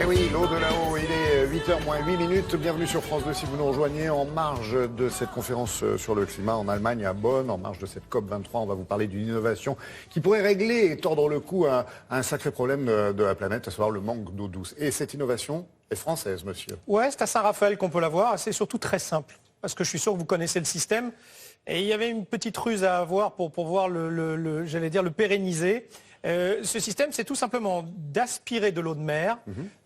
Eh oui, l'eau de là-haut, il est 8h moins 8 minutes. Bienvenue sur France 2 si vous nous rejoignez en marge de cette conférence sur le climat en Allemagne à Bonn, en marge de cette COP23. On va vous parler d'une innovation qui pourrait régler et tordre le cou à un sacré problème de la planète, à savoir le manque d'eau douce. Et cette innovation est française, monsieur. Ouais, c'est à Saint-Raphaël qu'on peut la voir. C'est surtout très simple, parce que je suis sûr que vous connaissez le système. Et il y avait une petite ruse à avoir pour pouvoir j'allais dire, le pérenniser. Ce système, c'est tout simplement d'aspirer de l'eau de mer,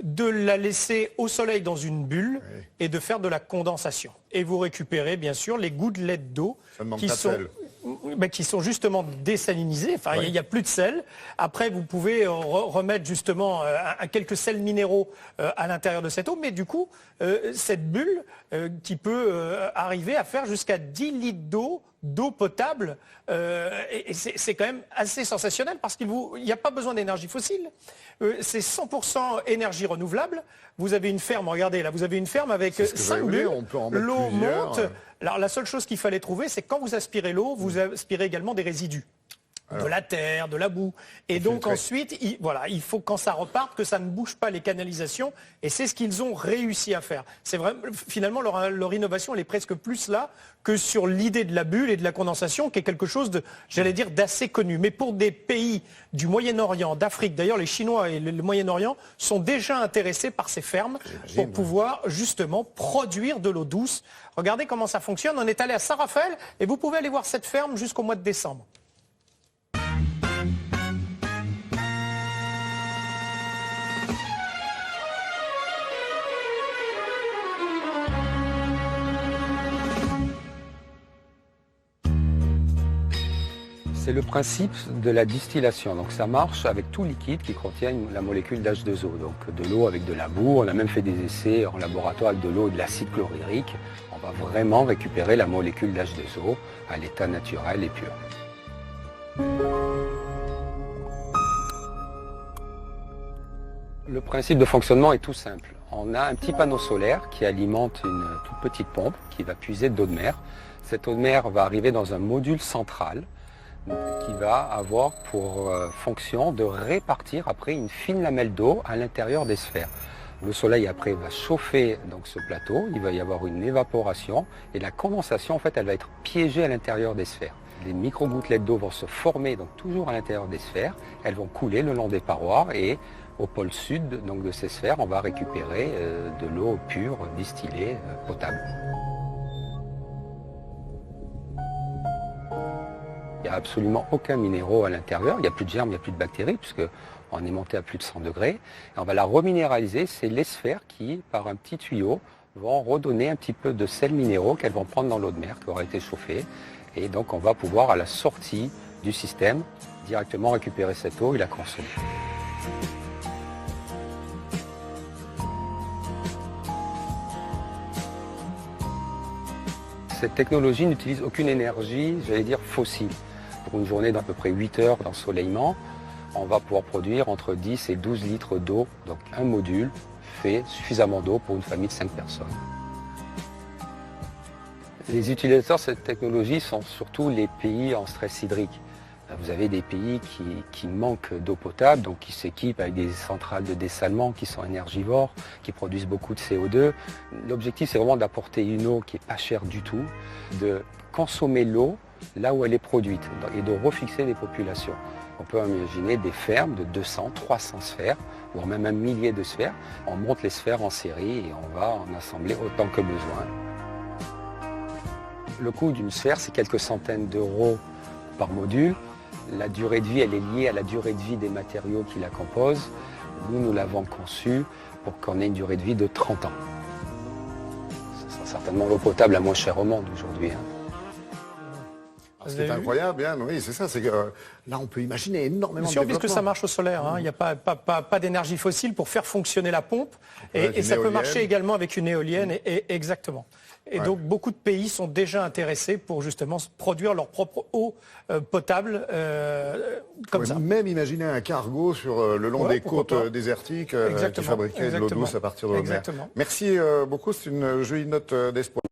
de la laisser au soleil dans une bulle et de faire de la condensation. Et vous récupérez, bien sûr, les gouttelettes d'eau qui sont justement désalinisées. Enfin, il n'y a plus de sel. Après, vous pouvez remettre justement quelques sels minéraux à l'intérieur de cette eau. Mais du coup, cette bulle qui peut arriver à faire jusqu'à 10 litres d'eau potable, et c'est quand même assez sensationnel parce qu'il n'y a pas besoin d'énergie fossile. C'est 100% énergie renouvelable. Vous avez une ferme, regardez là, vous avez une ferme avec 5 bulles, l'eau monte. Alors la seule chose qu'il fallait trouver, c'est quand vous aspirez l'eau, vous aspirez également des résidus. De la terre, de la boue. Et donc ensuite, il faut quand ça reparte, que ça ne bouge pas les canalisations. Et c'est ce qu'ils ont réussi à faire. C'est vraiment, finalement, leur innovation, elle est presque plus là que sur l'idée de la bulle et de la condensation, qui est quelque chose de, j'allais dire, d'assez connu. Mais pour des pays du Moyen-Orient, d'Afrique, d'ailleurs, les Chinois et le Moyen-Orient sont déjà intéressés par ces fermes pour pouvoir justement produire de l'eau douce. Regardez comment ça fonctionne. On est allé à Saint-Raphaël et vous pouvez aller voir cette ferme jusqu'au mois de décembre. C'est le principe de la distillation. Donc ça marche avec tout liquide qui contient la molécule d'H2O. Donc de l'eau avec de la boue. On a même fait des essais en laboratoire avec de l'eau et de l'acide chlorhydrique. On va vraiment récupérer la molécule d'H2O à l'état naturel et pur. Le principe de fonctionnement est tout simple. On a un petit panneau solaire qui alimente une toute petite pompe qui va puiser de l'eau de mer. Cette eau de mer va arriver dans un module central qui va avoir pour fonction de répartir après une fine lamelle d'eau à l'intérieur des sphères. Le soleil après va chauffer donc ce plateau, il va y avoir une évaporation et la condensation en fait elle va être piégée à l'intérieur des sphères. Les micro-gouttelettes d'eau vont se former donc toujours à l'intérieur des sphères, elles vont couler le long des parois et au pôle sud donc, de ces sphères on va récupérer de l'eau pure, distillée, potable. Il n'y a absolument aucun minéraux à l'intérieur, il n'y a plus de germes, il n'y a plus de bactéries, puisqu'on est monté à plus de 100 degrés. Et on va la reminéraliser, c'est les sphères qui, par un petit tuyau, vont redonner un petit peu de sels minéraux qu'elles vont prendre dans l'eau de mer qui aura été chauffée. Et donc on va pouvoir, à la sortie du système, directement récupérer cette eau et la consommer. Cette technologie n'utilise aucune énergie, j'allais dire, fossile. Pour une journée d'à peu près 8 heures d'ensoleillement, on va pouvoir produire entre 10 et 12 litres d'eau. Donc un module fait suffisamment d'eau pour une famille de 5 personnes. Les utilisateurs de cette technologie sont surtout les pays en stress hydrique. Vous avez des pays qui manquent d'eau potable, donc qui s'équipent avec des centrales de dessalement qui sont énergivores, qui produisent beaucoup de CO2. L'objectif, c'est vraiment d'apporter une eau qui n'est pas chère du tout, de consommer l'eau là où elle est produite et de refixer les populations. On peut imaginer des fermes de 200, 300 sphères, voire même un millier de sphères. On monte les sphères en série et on va en assembler autant que besoin. Le coût d'une sphère, c'est quelques centaines d'euros par module. La durée de vie, elle est liée à la durée de vie des matériaux qui la composent. Nous l'avons conçue pour qu'on ait une durée de vie de 30 ans. Ce sera certainement l'eau potable la moins chère au monde aujourd'hui. Ce qui est incroyable, hein, oui, c'est ça, c'est que là on peut imaginer énormément de développement. Puisque ça marche au solaire, il n'y a pas d'énergie fossile pour faire fonctionner la pompe, et ça peut marcher également avec une éolienne, exactement. Et donc beaucoup de pays sont déjà intéressés pour justement produire leur propre eau potable comme ça. Même imaginer un cargo sur le long des côtes désertiques qui fabriquerait de l'eau douce à partir de l'eau de mer. Merci beaucoup, c'est une jolie note d'espoir.